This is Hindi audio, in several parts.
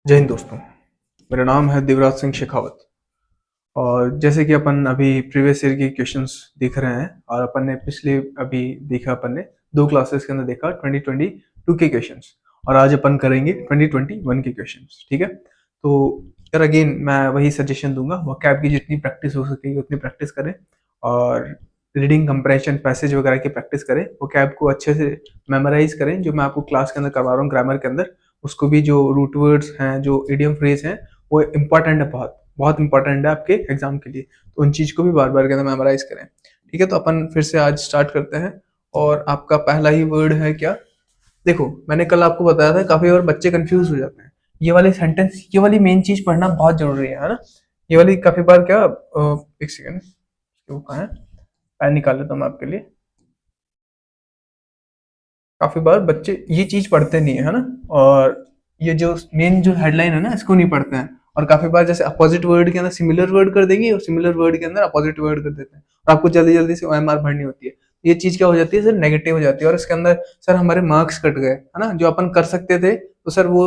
जय हिंद दोस्तों। मेरा नाम है देवराज सिंह शेखावत। और जैसे कि अपन अभी प्रीवियस ईयर के क्वेश्चंस देख रहे हैं और अपन ने पिछले अभी देखा, अपन ने दो क्लासेस के अंदर देखा 2022 के क्वेश्चंस, और आज अपन करेंगे 2021 के क्वेश्चंस। ठीक है, तो यार अगेन मैं वही सजेशन दूंगा, वोकैब की जितनी प्रैक्टिस हो सकेगी उतनी प्रैक्टिस करें, और रीडिंग कंप्रेशन पैसेज वगैरह की प्रैक्टिस करें, वोकैब को अच्छे से मेमोराइज करें जो मैं आपको क्लास के अंदर करवा रहा हूँ ग्रामर के अंदर। उसको भी जो रूट वर्ड्स हैं, जो इडियम फ्रेज हैं, वो इंपॉर्टेंट है, बहुत बहुत इंपॉर्टेंट है आपके एग्जाम के लिए। तो उन चीज को भी बार बार के अंदर मेमोराइज करें। ठीक है, तो अपन फिर से आज स्टार्ट करते हैं। और आपका पहला ही वर्ड है क्या? देखो, मैंने कल आपको बताया था काफी बार बच्चे कंफ्यूज हो जाते हैं। ये वाले सेंटेंस, ये वाली मेन चीज पढ़ना बहुत जरूरी है ना। ये वाली काफी बार क्या, एक सेकेंड, वो कहाँ है, पैन निकाल लेता हूँ मैं आपके लिए। काफी बार बच्चे ये चीज पढ़ते नहीं है ना, और ये जो मेन जो हेडलाइन है ना, इसको नहीं पढ़ते हैं। और काफी बार जैसे अपोजिट वर्ड के अंदर सिमिलर वर्ड कर देंगे और सिमिलर वर्ड के अंदर अपोजिट वर्ड कर देते हैं, और आपको जल्दी जल्दी से ओएमआर भरनी होती है। ये चीज क्या हो जाती है सर, नेगेटिव हो जाती है, और इसके अंदर सर हमारे मार्क्स कट गए है ना। जो अपन कर सकते थे तो सर वो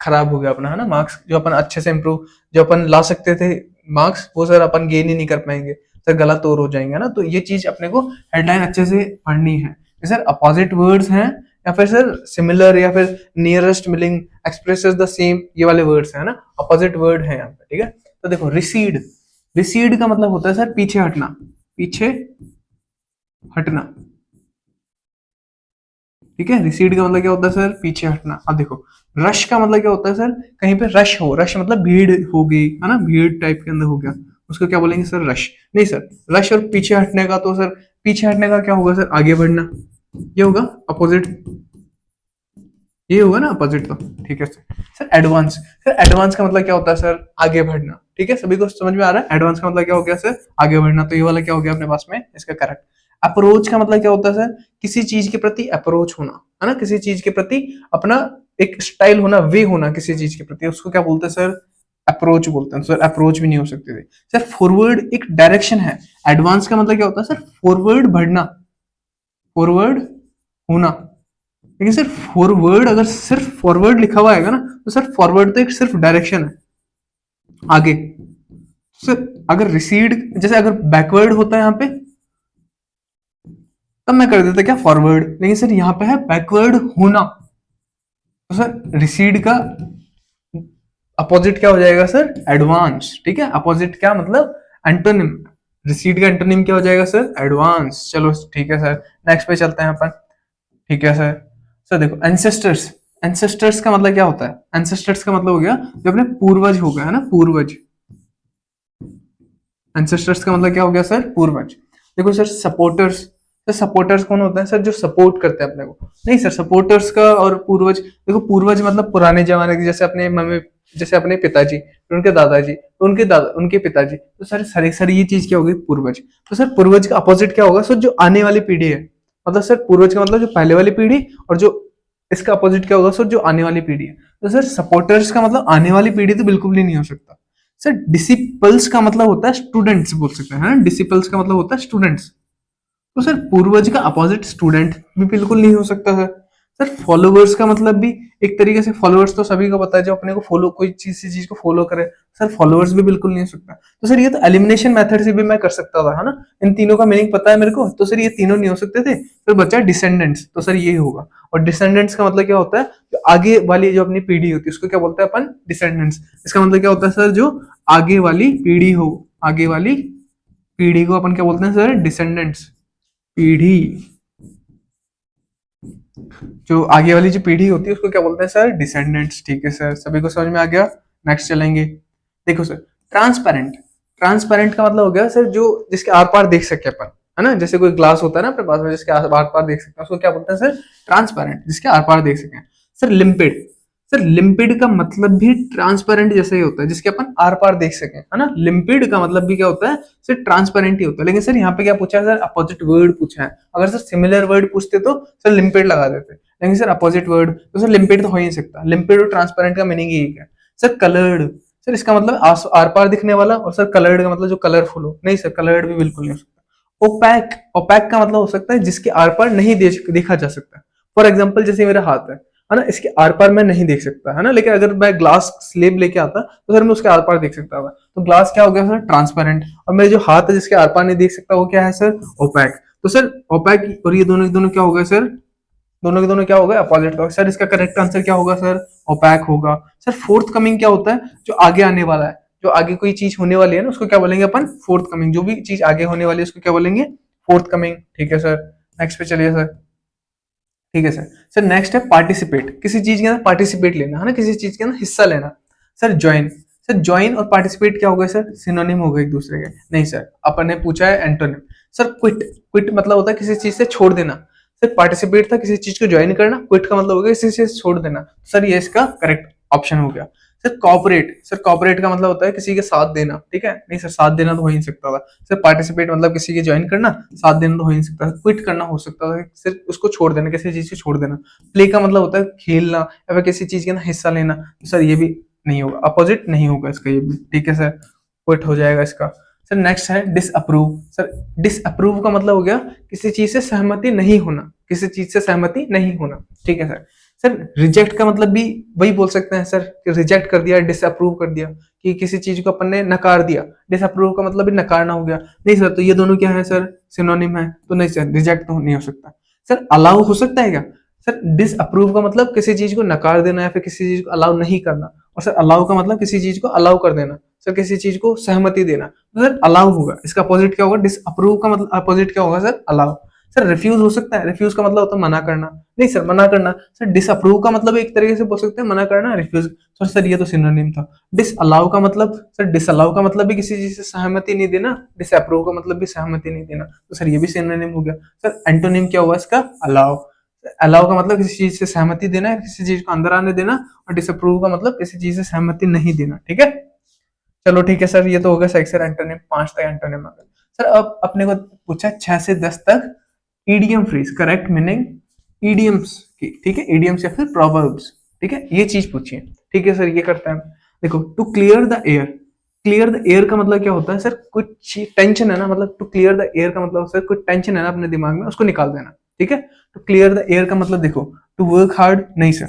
खराब हो गया अपना, है ना। मार्क्स जो अपन अच्छे से इम्प्रूव, जो अपन ला सकते थे मार्क्स, वो सर अपन गेन ही नहीं कर पाएंगे, सर गलत और हो जाएंगे ना। तो ये चीज अपने को हेडलाइन अच्छे से पढ़नी है। सर अपोजिट वर्ड्स हैं, या फिर सर सिमिलर, या फिर nearest milling, expresses the same, ये वाले वर्ड्स हैं ना, अपोजिट वर्ड है यहाँ पे। ठीक है, तो देखो रिसीड, रिसीड का मतलब होता है सर पीछे हटना, पीछे हटना। ठीक है, रिसीड का मतलब क्या होता है सर, पीछे हटना। अब देखो रश का मतलब क्या होता है सर, कहीं पे रश हो, रश मतलब भीड़ हो गई है ना, भीड़ टाइप के अंदर हो गया, उसको क्या बोलेंगे सर, रश। नहीं सर, रश और पीछे हटने का तो सर, पीछे हटने का क्या होगा सर, आगे बढ़ना, ये होगा अपोजिट, ये होगा ना अपोजिट तो। ठीक है sir. Sir advance, sir advance का मतलब क्या होता है सर, आगे बढ़ना। ठीक है, सभी को समझ में आ रहा है एडवांस का मतलब क्या हो गया सर, आगे बढ़ना। तो ये वाला क्या हो गया अपने पास में, इसका करेक्ट। अप्रोच का मतलब क्या होता है सर, किसी चीज के प्रति अप्रोच होना, है ना, किसी चीज के प्रति अपना एक स्टाइल होना, वे होना किसी चीज के प्रति, उसको क्या बोलते हैं सर, अप्रोच बोलते हैं। सर अप्रोच भी नहीं हो सकते थे सर। फॉरवर्ड एक डायरेक्शन है। एडवांस का मतलब क्या होता है सर, फॉरवर्ड बढ़ना, फॉरवर्ड होना। लेकिन सर फॉरवर्ड, अगर सिर्फ फॉरवर्ड लिखा हुआ है ना, तो सर फॉरवर्ड तो एक सिर्फ डायरेक्शन है, आगे। सर अगर रिसीड, जैसे अगर बैकवर्ड होता है यहाँ पे, तब मैं कर देता क्या, फॉरवर्ड। लेकिन सर यहाँ पे है बैकवर्ड होना, तो सर रिसीड का अपोजिट क्या हो जाएगा सर, एडवांस। ठीक है, अपोजिट क्या मतलब, एंटोनिम। रिसीड का एंटोनिम क्या हो जाएगा सर, एडवांस। चलो ठीक है सर, नेक्स्ट पे चलते हैं अपन। ठीक है सर। सर देखो एंसेस्टर्स, एंसेस्टर्स का मतलब क्या होता है, एंसेस्टर्स का मतलब हो गया जो अपने पूर्वज हो गए, है ना, पूर्वज। एंसेस्टर्स का मतलब क्या हो गया सर, पूर्वज। देखो सर सपोर्टर्स, सर सपोर्टर्स कौन होता है सर, जो सपोर्ट करते हैं अपने को। नहीं सर, सपोर्टर्स का और पूर्वज, देखो पूर्वज मतलब पुराने जमाने के, जैसे अपने मम्मी, जैसे अपने पिताजी, फिर उनके दादाजी, तो उनके दादा, उनके पिताजी, तो सर ये चीज क्या होगी, पूर्वज। तो सर पूर्वज का अपोजिट क्या होगा सर, जो आने वाली पीढ़ी है। मतलब सर पूर्वज का मतलब जो पहले वाली पीढ़ी, और जो इसका अपोजिट क्या होगा सर, जो आने वाली पीढ़ी है। तो सर सपोर्टर्स का मतलब आने वाली पीढ़ी तो बिल्कुल भी नहीं हो सकता सर। डिसिपल्स का मतलब होता है स्टूडेंट्स, बोल सकते हैं, है ना, डिसिपल्स का मतलब होता है स्टूडेंट्स। तो सर पूर्वज का अपोजिट स्टूडेंट भी बिल्कुल नहीं हो सकता सर। सर फॉलोवर्स का मतलब भी एक तरीके से, फॉलोवर्स तो सभी को पता है, जो अपने को फॉलो, कोई चीज को फॉलो करे। सर फॉलोवर्स भी बिल्कुल नहीं हो सकता। तो सर ये तो एलिमिनेशन मेथड से भी मैं कर सकता था, है ना। इन तीनों का मीनिंग पता है मेरे को, तो सर ये तीनों नहीं हो सकते थे। फिर बचा डिसेंडेंट्स, तो सर ये होगा। और डिसेंडेंट्स का मतलब क्या होता है, जो आगे वाली जो अपनी पीढ़ी होती है उसको क्या बोलते हैं अपन, डिसेंडेंट्स। इसका मतलब क्या होता है सर, जो आगे वाली पीढ़ी हो, आगे वाली पीढ़ी को अपन क्या बोलते हैं सर, डिसेंडेंट्स। पीढ़ी, जो आगे वाली जो पीढ़ी होती है उसको क्या बोलते हैं सर, डिसेंडेंट्स। ठीक है सर, सभी को समझ में आ गया। नेक्स्ट चलेंगे। देखो सर ट्रांसपेरेंट, ट्रांसपेरेंट का मतलब हो गया सर, जो जिसके आर पार देख सके अपन, है ना। जैसे कोई ग्लास होता है ना अपने पास में, जिसके आर पार देख सकते हैं, उसको क्या बोलते हैं सर, ट्रांसपेरेंट, जिसके आर पार देख सके। सर लिम्पिड, सर लिम्पिड का मतलब भी ट्रांसपेरेंट जैसा ही होता है, जिसके अपन आर पार देख सकें, है ना। लिम्पिड का मतलब भी क्या होता है सर, ट्रांसपेरेंट ही होता है। लेकिन सर यहाँ पे क्या पूछा है सर, अपोजिट वर्ड पूछा है। अगर सर सिमिलर वर्ड पूछते तो सर लिम्पिड लगा देते, लेकिन सर अपोजिट वर्ड, तो सर लिम्पिड तो हो ही नहीं सकता। लिम्पिड और ट्रांसपेरेंट का मीनिंग ही है। सर कलर्ड, सर इसका मतलब आर पार दिखने वाला, और सर कलर्ड का मतलब जो कलरफुल हो। नहीं सर, कलर्ड भी बिल्कुल नहीं हो सकता। ओपैक, ओपैक का मतलब हो सकता है जिसके आर पार नहीं देखा जा सकता। फॉर एग्जाम्पल जैसे मेरा हाथ है, है ना, इसके आर पार मैं नहीं देख सकता, है ना, लेकिन अगर मैं ग्लास स्लेब लेके आता तो सर मैं उसके आर पार देख सकता था। तो ग्लास क्या हो गया सर, ट्रांसपेरेंट, और मेरे जो हाथ है जिसके आर पार नहीं देख सकता वो क्या है सर, ओपैक। तो सर ओपैक और ये दोनों के दोनों क्या हो गए सर, दोनों के दोनों क्या हो गए, अपोजिट का। सर इसका करेक्ट आंसर क्या होगा सर, ओपैक होगा। सर फोर्थ कमिंग क्या होता है, जो आगे आने वाला है, जो आगे कोई चीज होने वाली है ना उसको क्या बोलेंगे अपन, फोर्थ कमिंग। जो भी चीज आगे होने वाली है उसको क्या बोलेंगे, फोर्थ कमिंग। ठीक है सर, नेक्स्ट पे चलिए सर। ठीक है सर। सर नेक्स्ट है पार्टिसिपेट, किसी चीज के अंदर पार्टिसिपेट लेना, है ना, किसी चीज के अंदर हिस्सा लेना। सर ज्वाइन, सर ज्वाइन और पार्टिसिपेट क्या हो गए सर, सिनोनिम हो गए एक दूसरे के, नहीं सर, अपन ने पूछा है एंटोनिम। सर क्विट, क्विट मतलब होता है किसी चीज से छोड़ देना। सर पार्टिसिपेट था किसी चीज को ज्वाइन करना, क्विट का मतलब हो गया किसी चीज से छोड़ देना। सर ये इसका करेक्ट ऑप्शन हो गया। सर कॉपरेट, सर कॉपरेट का मतलब होता है किसी के साथ देना, ठीक है, नहीं सर साथ देना तो हो ही नहीं सकता था। सर पार्टिसिपेट मतलब किसी के ज्वाइन करना, साथ देना तो हो ही नहीं सकता था। क्विट करना हो सकता था, सिर्फ उसको छोड़ देना, किसी चीज से छोड़ देना। प्ले का मतलब होता है खेलना या फिर किसी चीज के अंदर हिस्सा लेना। तो सर ये भी नहीं होगा, अपोजिट नहीं होगा इसका ये भी, ठीक है सर, क्विट हो जाएगा इसका। सर नेक्स्ट है डिसअप्रूव। सर डिसअप्रूव का मतलब हो गया किसी चीज से सहमति नहीं होना, किसी चीज से सहमति नहीं होना, ठीक है सर। सर रिजेक्ट का मतलब भी वही बोल सकते हैं सर, कि रिजेक्ट कर दिया, डिसअप्रूव कर दिया, कि किसी चीज को अपन ने नकार दिया। डिसअप्रूव का मतलब भी नकारना हो गया। नहीं सर, तो ये दोनों क्या है सर, सिनोनिम है, तो नहीं सर, रिजेक्ट तो नहीं हो सकता। सर अलाउ हो सकता है क्या, सर डिसअप्रूव का मतलब किसी चीज को नकार देना या फिर किसी चीज को अलाउ नहीं करना, और सर अलाउ का मतलब किसी चीज को अलाउ कर देना, सर किसी चीज को सहमति देना, तो सर अलाउ होगा। इसका अपोजिट क्या होगा, डिसअप्रूव का मतलब अपोजिट क्या होगा सर, अलाउ। सर रिफ्यूज हो सकता है, रिफ्यूज का मतलब होता है मना करना, नहीं सर मना करना। सर डिसअप्रूव का मतलब एक तरीके से बोल सकते हैं मना करना, रिफ्यूज। सर ये तो सिनोनिम था। डिसअलाउ का मतलब, सर डिसअलाउ का मतलब भी किसी चीज से सहमति नहीं देना, डिसअप्रूव का मतलब भी सहमति नहीं देना, तो सर ये भी सिनोनिम हो गया। सर एंटोनिम क्या हुआ इसका, अलाउ। अलाउ का मतलब किसी चीज से सहमति देना, किसी चीज को अंदर आने देना, और डिसअप्रूव का मतलब किसी चीज से सहमति नहीं देना, ठीक है। चलो ठीक है सर, ये तो हो गया सही सर, एंटोनिम 5 तक एंटोनिम आ गया। सर अब अपने को पूछा 6 से 10 तक EDM phrase, correct meaning EDMs की, ठीक है, ईडीएम्स या फिर प्रोवर्ब्स, ठीक है, ये चीज पूछिए। ठीक है सर, ये करते हैं। देखो, to clear the air, clear the air का मतलब क्या होता है सर, कुछ टेंशन है ना, मतलब टू क्लियर द एयर का मतलब सर कुछ टेंशन है ना अपने दिमाग में, उसको निकाल देना, ठीक है। टू क्लियर द एयर का मतलब देखो, टू वर्क हार्ड नहीं सर,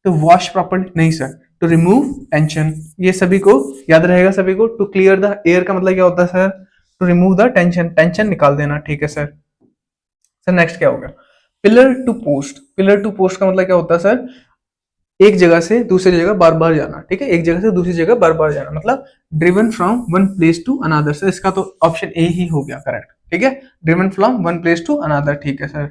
टू वॉश प्रॉपर्ली नहीं सर, टू रिमूव टेंशन, ये सभी को याद रहेगा सभी को। टू क्लियर द एयर का मतलब क्या होता है sir, to remove the tension, tension निकाल देना, ठीक है सर। सर नेक्स्ट क्या होगा, pillar to post, pillar to post का मतलब क्या होता है सर, एक जगह से दूसरी जगह बार बार जाना, ठीक है, एक जगह से दूसरी जगह बार बार जाना, मतलब driven from one place to another. Sir इसका तो ऑप्शन ए ही हो गया करेक्ट, ठीक है, driven from one place to another, ठीक है सर।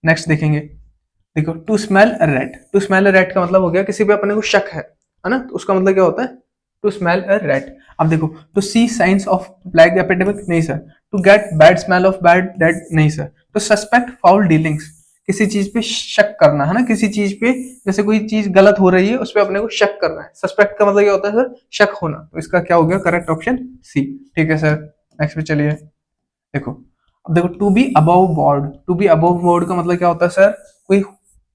नेक्स्ट देखेंगे, देखो, to smell a rat, to smell a rat का मतलब हो गया किसी पे अपने को शक है ना, तो उसका मतलब क्या होता है, टू स्मेल अ रैट। अब देखो, to see science of black epidemic नहीं sir, to get bad smell of bad dead नहीं sir, to suspect foul dealings, किसी चीज पे शक करना, है ना, किसी चीज पे जैसे कोई चीज गलत हो रही है उस पर अपने को शक करना है। सस्पेक्ट का मतलब क्या होता है सर, शक होना, तो इसका क्या हो गया करेक्ट ऑप्शन सी, ठीक है सर। नेक्स्ट पे चलिए, देखो, अब देखो, to be above board, to be above board का मतलब क्या होता है सर, कोई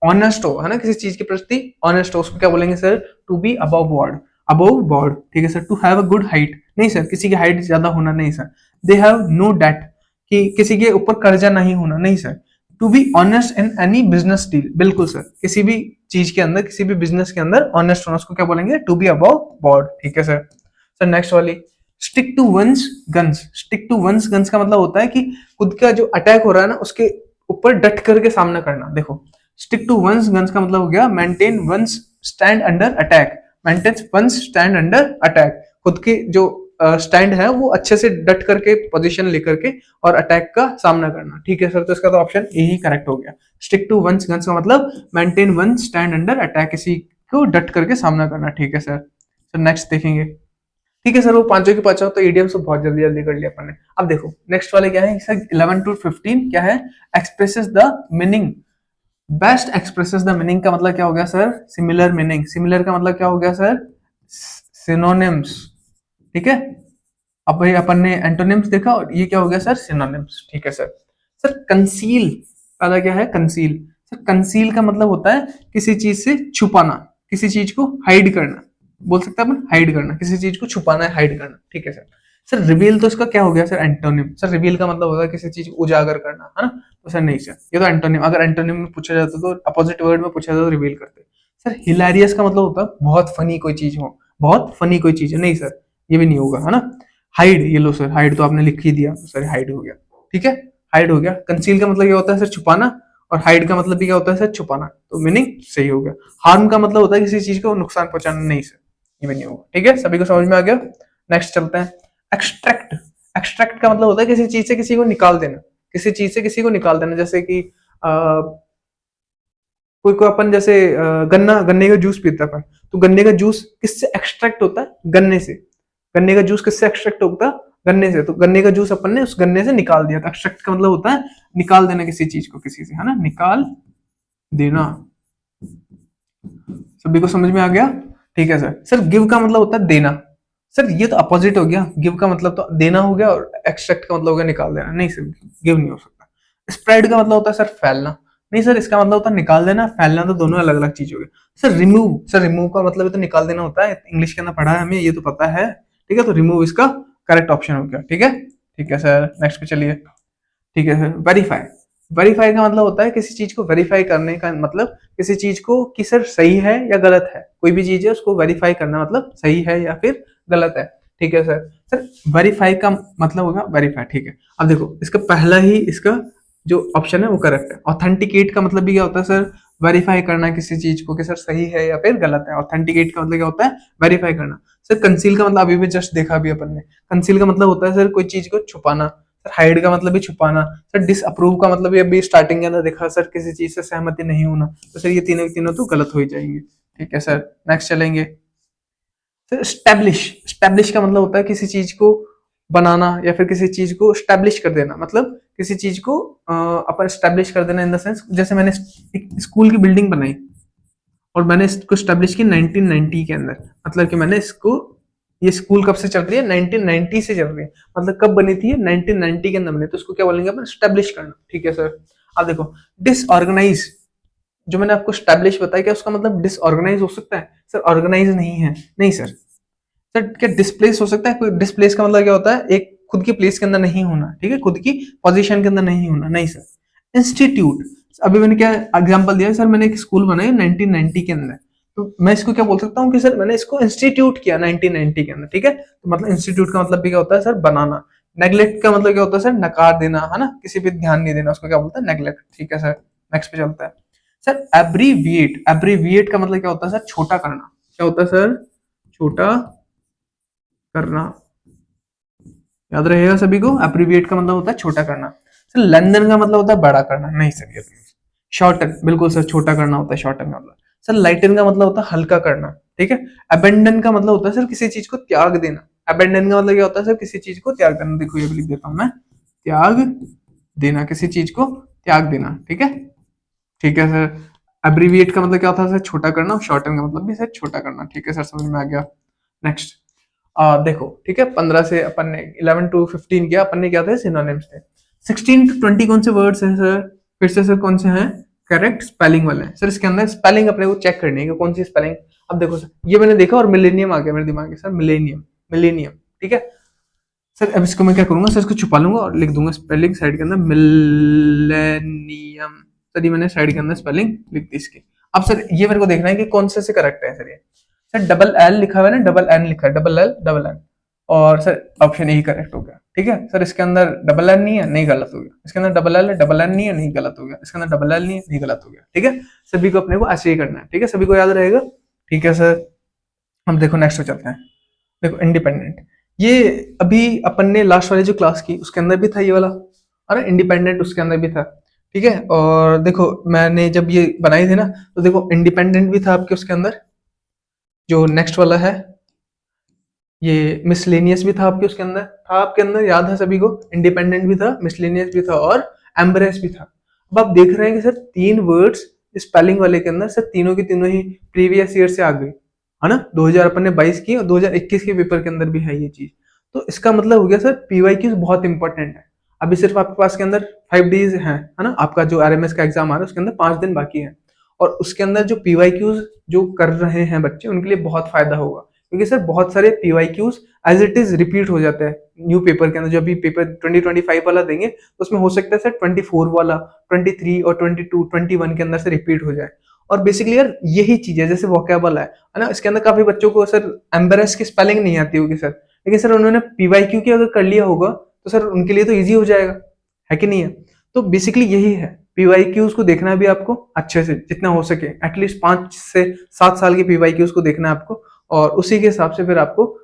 ऑनेस्ट हो, है ना, किसी चीज के प्रति ऑनेस्ट हो, उसको क्या बोलेंगे sir, to be above board, above board, ठीक है sir. To have a good height नहीं सर, किसी की हाइट ज्यादा होना नहीं sir. They have no debt, कि किसी के ऊपर कर्जा नहीं होना नहीं sir. To be honest in any business deal, बिल्कुल सर, किसी भी चीज के अंदर, किसी भी बिजनेस के अंदर ऑनेस्ट होना, उसको क्या बोलेंगे, टू बी अबव बोर्ड, ठीक है सर। सर नेक्स्ट वाली, stick to one's guns, stick to one's guns का मतलब होता है कि खुद का जो अटैक हो रहा है ना उसके ऊपर डट करके सामना करना। देखो, स्टिक टू वंस गन्स का मतलब हो गया maintain one's stand under attack, maintain one's stand under attack, खुद के जो स्टैंड है वो अच्छे से डट करके पोजीशन लेकर के और अटैक का सामना करना, ठीक है सर। तो इसका तो ऑप्शन ए ही करेक्ट हो गया। स्टिक टू वंस गन्स का मतलब maintain one stand under attack, किसी को डट करके सामना करना, ठीक है सर। तो नेक्स्ट देखेंगे, ठीक है सर, वो पांचों के पांचों तो ईडीएम्स तो बहुत जल्दी जल्दी कर लिया अपन ने। अब देखो नेक्स्ट वाले क्या है सर, 11 to 15 क्या है, expresses the meaning, best expresses the meaning का मतलब क्या हो गया सर, सिमिलर मीनिंग, सिमिलर का मतलब क्या हो गया सर, सिनोनिम्स, ठीक है। अब भाई अपन ने एंटोनिम्स देखा और ये क्या हो गया सर, सिनोनिम्स, ठीक है सर। सर कंसील वाला क्या है, कंसील, सर कंसील का मतलब होता है किसी चीज से छुपाना, किसी चीज को हाइड करना, बोल सकते हैं अपन हाइड करना, किसी चीज को छुपाना है, हाइड करना, ठीक है सर। सर रिवील तो इसका क्या हो गया सर, एंटोनिम। सर रिवील का मतलब होता है किसी चीज को उजागर करना, है ना, तो सर नहीं सर, ये तो एंटोनिम, अगर एंटोनिम में पूछा जाता तो अपोजिट वर्ड में पूछा जाता तो रिवील करते। सर हिलेरियस का मतलब होता है बहुत फनी कोई चीज हो, बहुत फनी कोई चीज है, नहीं सर ये भी नहीं होगा, है ना। हाइड, ये लो सर, हाइड तो आपने लिख ही दिया, सर हाइड हो गया, ठीक है, हाइड हो गया। कंसील का मतलब क्या होता है सर, छुपाना, और हाइड का मतलब भी क्या होता है सर, छुपाना, तो मीनिंग सही हो गया। हार्म का मतलब होता है किसी चीज को नुकसान पहुंचाना, नहीं सर ये भी नहीं होगा, ठीक है, सभी को समझ में आ गया। नेक्स्ट चलते हैं। एक्सट्रैक्ट, एक्सट्रैक्ट का मतलब होता है किसी चीज से किसी को निकाल देना, किसी चीज से किसी को निकाल देना, जैसे कि कोई को अपन जैसे गन्ना, गन्ने का जूस पीता है अपन, तो गन्ने का जूस किससे एक्सट्रैक्ट होता है, गन्ने से। गन्ने का जूस किससे एक्सट्रैक्ट होता है, गन्ने से, तो गन्ने का जूस अपन ने उस गन्ने से निकाल दिया, तो एक्सट्रैक्ट का मतलब होता है निकाल देना किसी चीज को किसी से, है ना, निकाल देना। सभी को समझ में आ गया, ठीक है सर। सर गिव का मतलब होता है देना, सर ये तो अपोजिट हो गया, गिव का मतलब तो देना हो गया और एक्सट्रैक्ट का मतलब हो गया निकाल देना, नहीं सर गिव नहीं हो सकता। स्प्रेड का मतलब होता है सर फैलना, नहीं सर इसका मतलब होता है निकाल देना, फैलना तो दोनों अलग अलग चीज हो गए। सर रिमूव, सर रिमूव का मतलब तो निकाल देना होता है, इंग्लिश के अंदर पढ़ा है हमें, ये तो पता है, ठीक है, तो रिमूव इसका करेक्ट ऑप्शन हो गया, ठीक है, ठीक है सर। नेक्स्ट पे चलिए, ठीक है सर। वेरीफाई, वेरीफाई का मतलब होता है किसी चीज को वेरीफाई करने का, मतलब किसी चीज को कि सर सही है या गलत है, कोई भी चीज है उसको वेरीफाई करना, मतलब सही है या फिर गलत है, ठीक है सर। सर वेरीफाई का मतलब होगा वेरीफाई, ठीक है। अब देखो इसका पहला ही इसका जो ऑप्शन है वो करेक्ट है। ऑथेंटिकेट का मतलब भी क्या होता है सर, वेरीफाई करना किसी चीज को कि सर सही है या फिर गलत है। ऑथेंटिकेट का मतलब क्या होता है, वेरीफाई करना। सर कंसील का मतलब अभी भी जस्ट देखा अभी अपन ने, कंसील का मतलब होता है सर कोई चीज को छुपाना। सर हाइड का मतलब भी छुपाना। सर डिसअप्रूव का मतलब भी अभी स्टार्टिंग के अंदर देखा सर, किसी चीज से सहमति नहीं होना, तो सर ये तीनों तीनों तो गलत हो ही जाएंगे, ठीक है सर। नेक्स्ट चलेंगे सर। स्टैब्लिश, स्टैब्लिश का मतलब होता है किसी चीज को बनाना या फिर किसी चीज को स्टैब्लिश कर देना, मतलब किसी चीज को अपन स्टैब्लिश कर देना इन द सेंस, जैसे मैंने एक स्कूल की बिल्डिंग बनाई और मैंने इसको स्टैब्लिश की 1990 के अंदर, मतलब कि मैंने इसको, ये स्कूल कब से चल रही है, 1990 से चल रही है, मतलब कब बनी थी ये, 1990 के अंदर बनी, तो उसको क्या बोलेंगे अपन, स्टैब्लिश करना, ठीक है सर। अब देखो डिसऑर्गेनाइज, जो मैंने आपको स्टैब्लिश बताया, क्या उसका मतलब डिसऑर्गेनाइज हो सकता है, सर ऑर्गेनाइज नहीं है, नहीं सर। सर क्या डिस्प्लेस हो सकता है, कोई डिस्प्लेस का मतलब क्या होता है, एक खुद की प्लेस के अंदर नहीं होना, ठीक है, खुद की पोजीशन के अंदर नहीं होना, नहीं सर। इंस्टीट्यूट, अभी मैंने क्या एग्जांपल दिया सर, मैंने एक स्कूल बनाया 1990 के अंदर, तो मैं इसको क्या बोल सकता हूँ कि सर मैंने इसको इंस्टीट्यूट किया 1990 के अंदर, ठीक है, तो मतलब इंस्टीट्यूट का मतलब भी क्या होता है सर, बनाना। नेग्लेक्ट का मतलब क्या होता है सर, नकार देना, है ना, किसी पे ध्यान नहीं देना, उसको क्या बोलते हैं, नेग्लेक्ट, ठीक है सर। नेक्स्ट पे चलता है सर। एब्रीविएट, एब्रीविएट का मतलब क्या होता है सर, छोटा करना, क्या होता है सर, छोटा करना, याद रहेगा सभी को, एब्रीविएट का मतलब होता है छोटा करना। सर लेंथन का मतलब होता है बड़ा करना, नहीं सर ये शॉर्टन, बिल्कुल सर छोटा करना होता है शॉर्टन का मतलब। सर लाइटन का मतलब होता है हल्का करना, ठीक है। अबेंडन का मतलब होता है सर किसी चीज को त्याग देना, अबेंडन का मतलब क्या होता है सर, किसी चीज को त्याग देना, देखो ये भी लिख देता हूं मैं, त्याग देना, किसी चीज को त्याग देना, ठीक है, ठीक है सर। एब्रीविएट का मतलब क्या होता है सर, छोटा करना, और शॉर्टन का मतलब भी सर छोटा करना, ठीक है सर, समझ में आ गया। नेक्स्ट देखो, ठीक है, 15 से अपन ने 11 टू 15 किया, अपन ने क्या थे, सिनोनिम्स थे। 16 टू 20 कौन से वर्ड्स हैं सर, फिर से सर कौन से हैं, करेक्ट स्पेलिंग वाले हैं सर। इसके अंदर स्पेलिंग अपने को चेक करनी है कि कौन सी स्पेलिंग। अब देखो सर, ये मैंने देखा और मिलेनियम आ गया मेरे दिमाग में सर, मिलेनियम, मिलेनियम, ठीक है सर। अब इसको मैं क्या करूंगा सर, इसको छुपा लूंगा और लिख दूंगा स्पेलिंग साइड के अंदर, मिलेनियम। सर ये मैंने साइड के अंदर स्पेलिंग लिख दी इसकी। अब सर ये मेरे को देखना है कि कौन से करेक्ट है सर ये। सर डबल एल लिखा हुआ है ना, डबल एन लिखा है, डबल एल डबल एन, और सर ऑप्शन यही करेक्ट हो गया, ठीक है सर। इसके अंदर डबल एन नहीं है, नहीं गलत हो गया। इसके अंदर डबल एल है, डबल एन नहीं है, नहीं गलत हो गया। इसके अंदर डबल एल नहीं है, नहीं गलत हो गया, ठीक है। सभी को अपने को ऐसे ही करना है, ठीक है, सभी को याद रहेगा, ठीक है सर। हम देखो नेक्स्ट पे चलते हैं। देखो इंडिपेंडेंट, ये अभी अपन ने लास्ट वाली जो क्लास की उसके अंदर भी था ये वाला, अरे इंडिपेंडेंट उसके अंदर भी था, ठीक है। और देखो मैंने जब ये बनाई थी ना, तो देखो इंडिपेंडेंट भी था आपके उसके अंदर, जो नेक्स्ट वाला है, ये मिसलेनियस भी था आपके उसके अंदर, था आपके अंदर, याद है सभी को, इंडिपेंडेंट भी था, मिसलेनियस भी था और एम्ब्रेस भी था। अब आप देख रहे हैं कि सर तीन वर्ड्स स्पेलिंग वाले के अंदर सर तीनों की तीनों ही प्रीवियस ईयर से आ गई, है ना, 2000 अपन ने 22 की और 2021 के पेपर के अंदर भी है ये चीज। तो इसका मतलब हो गया सर पीवाईक्यूज बहुत इंपॉर्टेंट है। अभी सिर्फ आपके पास के अंदर 5 डेज है ना, आपका जो आरएमएस का एग्जाम आ रहा है उसके अंदर 5 दिन बाकी है, और उसके अंदर जो पीवाईक्यूज जो कर रहे हैं बच्चे उनके लिए बहुत फायदा होगा, क्योंकि सर बहुत सारे PYQs as it is repeat हो जाते हैं न्यू पेपर के अंदर। जो अभी पेपर 2025 वाला देंगे तो उसमें हो सकता है सर 24 वाला, 23 और 22 21 के अंदर से रिपीट हो जाए। और बेसिकली यार यही चीज है, जैसे वोकेबल है ना, इसके अंदर काफी बच्चों को सर एम्बेरस की स्पेलिंग नहीं आती होगी सर, लेकिन सर उन्होंने पीवाईक्यू की अगर कर लिया होगा तो सर उनके लिए तो इजी हो जाएगा, है कि नहीं है? तो बेसिकली यही है, पीवाईक्यूज को देखना भी आपको अच्छे से जितना हो सके, एटलीस्ट 5 से 7 साल के पीवाईक्यूज को देखना है आपको, और उसी के हिसाब से फिर आपको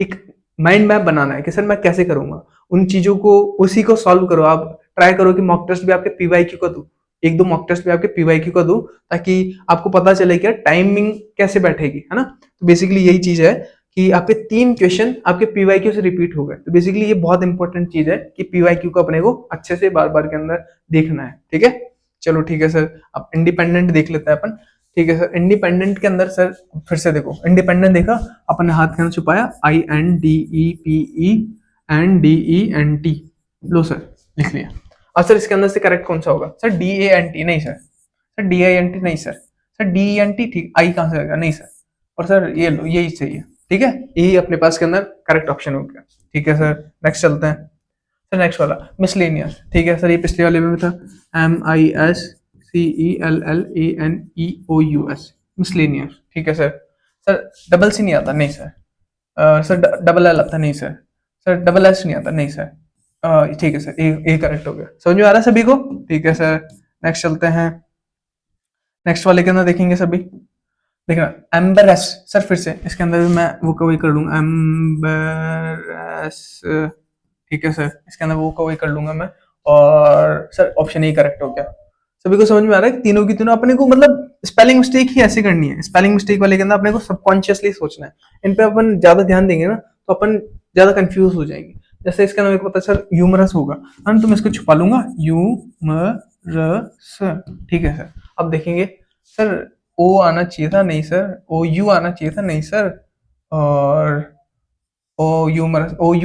एक माइंड मैप बनाना है कि सर मैं कैसे करूंगा उन चीजों को, उसी को सॉल्व करो। आप ट्राई करो कि मॉक टेस्ट भी आपके पीवाईक्यू का दो, एक दो मॉक टेस्ट भी आपके पीवाईक्यू का दो, ताकि आपको पता चले कि टाइमिंग कैसे बैठेगी, है ना? तो बेसिकली यही चीज है कि आपके 3 क्वेश्चन आपके पीवाईक्यू से रिपीट हो गए, तो बेसिकली ये बहुत इंपॉर्टेंट चीज है कि पीवाईक्यू को अपने को अच्छे से बार बार के अंदर देखना है, ठीक है? चलो ठीक है सर, अब इंडिपेंडेंट देख लेते हैं अपन। ठीक है सर, इंडिपेंडेंट के अंदर सर फिर से देखो, इंडिपेंडेंट देखा अपने हाथ के अंदर छुपाया, INDEPENDENT, लो सर लिख लिया। अब सर इसके अंदर से करेक्ट कौन सा होगा सर? DANT नहीं सर, सर DINT नहीं सर, सर DENT ठीक, आई कहां से आएगा? नहीं सर, और सर ये लो यही सही है, ठीक है, यही अपने पास के अंदर करेक्ट ऑप्शन हो गया। ठीक है सर, नेक्स्ट चलते हैं सर, नेक्स्ट वाला मिसलेनियस। ठीक है सर, ये पिछले वाले में भी था, MISCELLANEOUS, मिसलेनियस। ठीक है सर, सर डबल सी नहीं आता? नहीं सर। सर डबल एल आता? नहीं सर। सर डबल एस नहीं आता? नहीं सर। ठीक है सर, ए करेक्ट हो गया। समझ में आ रहा है सभी को? ठीक है सर, नेक्स्ट चलते हैं, नेक्स्ट वाले के अंदर देखेंगे सभी। देखना एम्बेरस, सर फिर से इसके अंदर भी मैं वो कवई कर लूंगा, एम्बेरस। ठीक है सर, इसके अंदर वो कवई कर लूंगा मैं, और सर ऑप्शन ए करेक्ट हो गया। सभी को समझ में आ रहा है? तीनों की तीनों अपने को मतलब स्पेलिंग मिस्टेक ही ऐसे करनी है, स्पेलिंग मिस्टेक वाले के अंदर अपने को सबकॉन्शियसली सोचना है, इन पे अपन ज्यादा ध्यान देंगे ना तो अपन ज्यादा कंफ्यूज हो जाएंगे। जैसे इसका नाम पता है सर, ह्यूमरस होगा, तो मैं इसको छुपा लूंगा, ह्यूमरस। ठीक है सर, अब देखेंगे सर, ओ आना चाहिए था, नहीं सर, ओ यू आना चाहिए था, नहीं सर, और ओ यू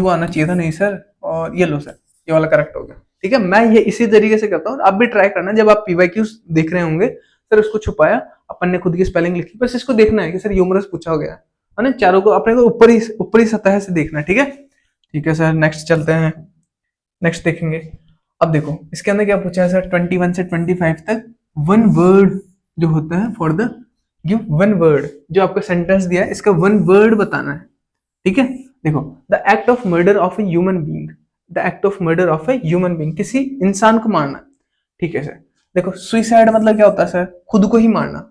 आना चाहिए था, नहीं सर, और ये लो सर, ये वाला करेक्ट हो गया। ठीक है, मैं ये इसी तरीके से करता हूँ, आप भी ट्राई करना, जब आप पीवाईक्यूज देख रहे होंगे सर, उसको छुपाया, अपन ने खुद की स्पेलिंग लिखी, बस इसको देखना है कि सर ह्यूमरस पूछा गया है ना, चारों को अपने को ऊपरी सतह से देखना है। ठीक है, ठीक है सर, नेक्स्ट चलते हैं, नेक्स्ट देखेंगे। अब देखो इसके अंदर क्या पूछा है सर, 21 से 25 तक वन वर्ड जो होता है for the give one word, जो आपको सेंटेंस दिया है इसका वन वर्ड बताना है। ठीक है, देखो, the act of murder of a human being, the act of murder of a human being, किसी इंसान को मारना। ठीक है सर, देखो सुइसाइड मतलब क्या होता है सर? खुद को ही मारना।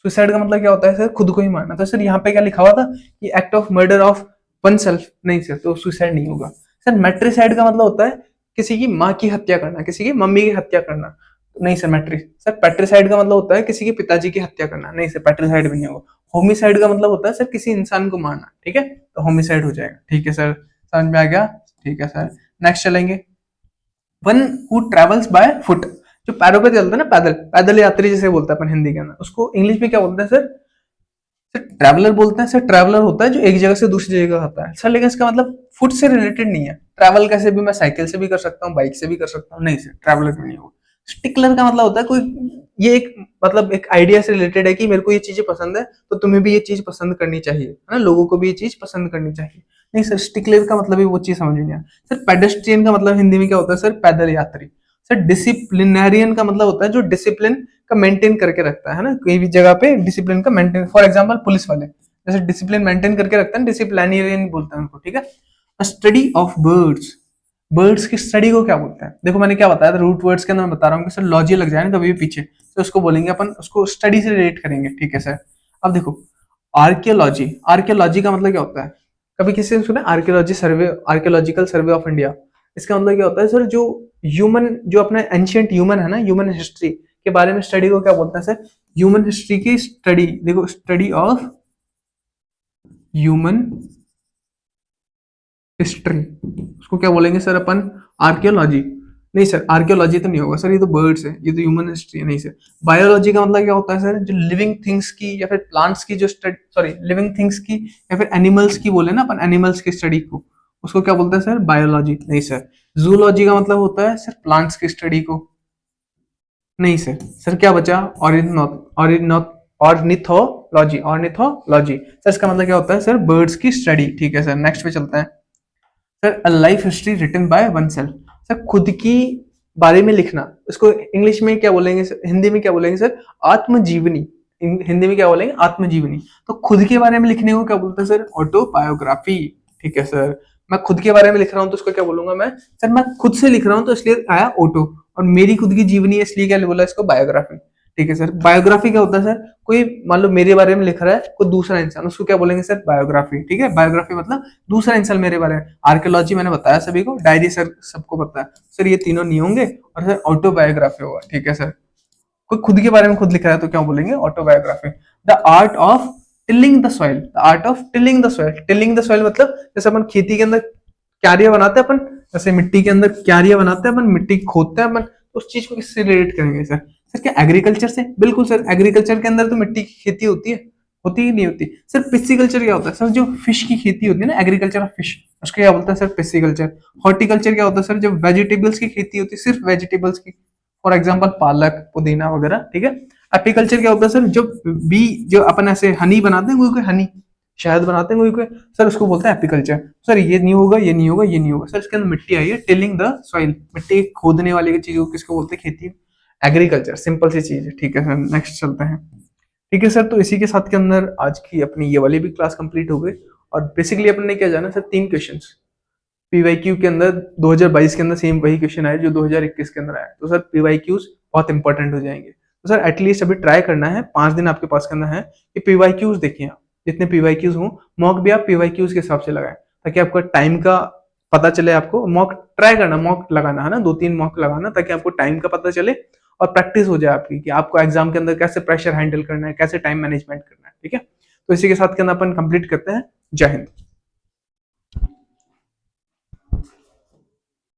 सुइसाइड का मतलब क्या होता है सर? खुद को ही मारना। तो सर यहाँ पे क्या लिखा हुआ था कि act of murder of one self, नहीं सर, तो सुइसाइड नहीं होगा सर। मैट्रिसाइड का मतलब होता है किसी की माँ की हत्या करना, किसी की मम्मी की हत्या करना, नहीं सर सर पैट्रिसाइड का मतलब होता है किसी के पिताजी की हत्या करना, नहीं सर, पैट्रिसाइड भी नहीं होगा। होमिसाइड का मतलब होता है सर किसी इंसान को मारना, ठीक है, तो होमिसाइड हो जाएगा। ठीक है सर, समझ में आ गया? ठीक है सर, नेक्स्ट चलेंगे, one who travels by foot, जो पैरों पे चलता है ना, पैदल, पैदल यात्री जिसे बोलते हैं अपन हिंदी के अंदर, उसको इंग्लिश में क्या बोलते हैं सर? सर ट्रैवलर बोलते हैं सर। ट्रैवलर होता है जो एक जगह से दूसरी जगह आता है सर, लेकिन इसका मतलब फुट से रिलेटेड नहीं है। ट्रैवल कैसे भी मैं साइकिल से भी कर सकता हूँ, बाइक से भी कर सकता हूँ, नहीं सर, ट्रैवलर में नहीं होगा। स्टिकलर का मतलब होता है कोई, ये एक मतलब एक आइडिया से रिलेटेड है कि मेरे को ये चीजें पसंद है तो तुम्हें भी ये चीज पसंद करनी चाहिए, है ना, लोगों को भी ये चीज पसंद करनी चाहिए। नहीं सर, स्टिकलर का मतलब ही वो चीज समझ नहीं आया सर। पेडेस्ट्रियन का मतलब हिंदी में क्या होता है सर? पैदल यात्री। सर डिसिप्लिनरियन का मतलब होता है जो डिसिप्लिन का मेंटेन करके रखता है ना, कोई भी जगह पे डिसिप्लिन का मेंटेन, फॉर एग्जांपल पुलिस वाले जैसे डिसिप्लिन मेंटेन करके रखते हैं, डिसिप्लिनरियन बोलते हैं उनको। ठीक है, स्टडी ऑफ बर्ड्स, बर्ड्स की स्टडी को क्या बोलते हैं? देखो मैंने क्या बताया था, रूट वर्ड्स के अंदर मैं बता रहा हूँ कि सर लॉजी लग जाए ना कभी भी पीछे, तो उसको बोलेंगे अपन, उसको स्टडी से रिलेट करेंगे। ठीक है सर, अब देखो आर्कियोलॉजी, आर्कियोलॉजी का मतलब क्या होता है? कभी किसी ने सुना archaeology survey, archaeological survey of India? इसका मतलब क्या होता है सर, जो ह्यूमन, जो अपना एंशियंट ह्यूमन है ना, ह्यूमन हिस्ट्री के बारे में स्टडी को क्या बोलते हैं सर? ह्यूमन हिस्ट्री की स्टडी। देखो, स्टडी ऑफ ह्यूमन हिस्ट्री, उसको क्या बोलेंगे सर अपन? आर्कियोलॉजी। नहीं सर, आर्कियोलॉजी तो नहीं होगा सर, ये तो बर्ड्स है, ये तो ह्यूमन हिस्ट्री है, नहीं सर। बायोलॉजी का मतलब क्या होता है सर? जो लिविंग थिंग्स की या फिर प्लांट्स की जो स्टडी, सॉरी, लिविंग थिंग्स की या फिर एनिमल्स की बोले ना अपन, एनिमल्स की स्टडी को, उसको क्या बोलते हैं सर? बायोलॉजी। नहीं सर। जूलॉजी का मतलब होता है सर प्लांट्स की स्टडी को, नहीं सर। सर क्या बचा? ऑर्निथोलॉजी, ऑर्निथोलॉजी सर, इसका मतलब क्या होता है सर? बर्ड्स की स्टडी। ठीक है सर, नेक्स्ट पे चलते हैं sir, a life history written by oneself, sir खुद की बारे में लिखना, इसको इंग्लिश में क्या बोलेंगे सर, हिंदी में क्या बोलेंगे सर, आत्मजीवनी। हिंदी में क्या बोलेंगे, आत्मजीवनी। तो खुद के बारे में लिखने को क्या बोलते हैं सर, ऑटोबायोग्राफी। ठीक है सर, मैं खुद के बारे में लिख रहा हूँ तो उसको क्या बोलूंगा मैं, सर मैं खुद से लिख रहा हूँ तो इसलिए आया ऑटो, और मेरी खुद की जीवनी है इसलिए क्या बोला इसको, बायोग्राफी। ठीक है सर, बायोग्राफी क्या होता है सर, कोई मान लो मेरे बारे में लिख रहा है कोई दूसरा इंसान, उसको क्या बोलेंगे सर, बायोग्राफी। ठीक है, बायोग्राफी मतलब दूसरा इंसान मेरे बारे में। आर्कियोलॉजी मैंने बताया सभी को, डायरी सर सबको पता है सर, ये तीनों नहीं होंगे, और सर ऑटोबायोग्राफी होगा। ठीक है सर, कोई खुद के बारे में खुद लिख रहा है तो क्या बोलेंगे, autobiography. The art of tilling the soil, the art of tilling the soil. Tilling the soil मतलब जैसे अपन खेती के अंदर क्यारियां बनाते हैं अपन, जैसे मिट्टी के अंदर क्यारियां बनाते हैं अपन, मिट्टी खोदते हैं अपन, तो उस चीज को किससे रिलेट करेंगे सर, सर क्या एग्रीकल्चर से, बिल्कुल सर, एग्रीकल्चर के अंदर तो मिट्टी की खेती होती है, होती ही नहीं होती सर। पिस्सीकल्चर क्या होता है सर, जो फिश की खेती होती है ना, एग्रीकल्चर ऑफ फिश, उसको क्या बोलते हैं सर, पिस्सीकल्चर। हॉर्टिकल्चर क्या होता है सर, जब वेजिटेबल्स की खेती होती है, सिर्फ वेजिटेबल्स की, फॉर एग्जाम्पल पालक, पुदीना वगैरह। ठीक है, एपीकल्चर क्या होता है सर, जो बी, जो अपन ऐसे हनी बनाते हैं, कोई कोई हनी शहद बनाते हैं कोई कोई, सर उसको बोलते हैं एपीकल्चर। सर ये नहीं होगा, ये नहीं होगा, ये नहीं होगा सर, इसके अंदर मिट्टी आई है, टिलिंग द सॉइल, मिट्टी खोदने वाली चीज को किसको बोलते हैं, खेती, एग्रीकल्चर। सिंपल सी चीज है। ठीक है सर, नेक्स्ट चलते हैं। ठीक है सर, तो इसी के साथ के अंदर आज की अपनी ये वाली भी क्लास कंप्लीट हो गई, और बेसिकली अपन ने क्या जाना सर, 3 क्वेश्चंस पीवाईक्यू के अंदर 2022 के अंदर सेम वही क्वेश्चन आए जो 2021 के अंदर आया, तो सर पीवाईक्यूज बहुत इंपॉर्टेंट हो जाएंगे। तो सर एटलीस्ट अभी ट्राई करना है, 5 दिन आपके पास करना है कि पीवाईक्यूज देखिए आप, जितने पीवाईक्यूज हों, मॉक भी आप पीवाईक्यूज के हिसाब से लगाएं, ताकि आपका टाइम का पता चले। आपको मॉक ट्राई करना, मॉक लगाना है ना, 2-3 मॉक लगाना, ताकि आपको टाइम का पता चले और प्रैक्टिस हो जाए आपकी, कि आपको एग्जाम के अंदर कैसे प्रेशर हैंडल करना है, कैसे टाइम मैनेजमेंट करना है। ठीक है, तो इसी के साथ के अंदर अपन कंप्लीट करते हैं। जय हिंद।